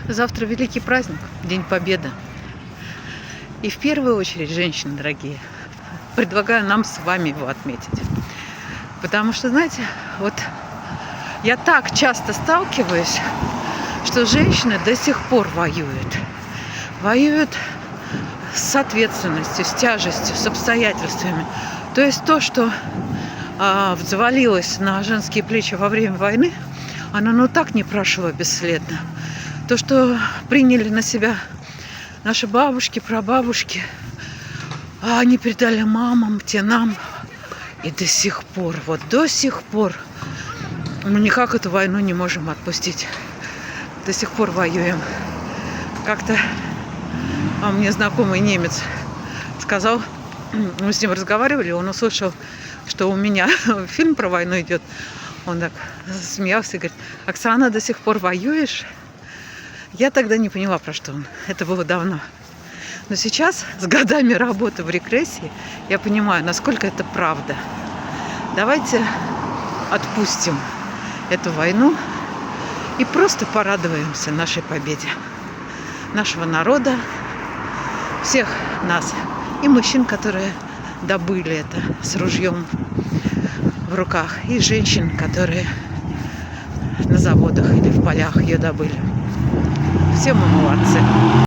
Завтра великий праздник, День Победы. И в первую очередь, женщины дорогие, предлагаю нам с вами его отметить. Потому что, знаете, вот я так часто сталкиваюсь, что женщины до сих пор воюют. Воюют с ответственностью, с тяжестью, с обстоятельствами. То есть то, что взвалилось на женские плечи во время войны, оно так не прошло бесследно. То, что приняли на себя наши бабушки, прабабушки, они передали мамам, те нам. И до сих пор, вот до сих пор, мы никак эту войну не можем отпустить. До сих пор воюем. Как-то мне знакомый немец сказал, мы с ним разговаривали, он услышал, что у меня фильм про войну идет. Он так смеялся и говорит: Оксана, до сих пор воюешь? Я тогда не поняла, про что он. Это было давно. Но сейчас, с годами работы в рекрессии, я понимаю, насколько это правда. Давайте отпустим эту войну и просто порадуемся нашей победе. Нашего народа, всех нас. И мужчин, которые добыли это с ружьем в руках. И женщин, которые на заводах или в полях ее добыли. Все мы молодцы.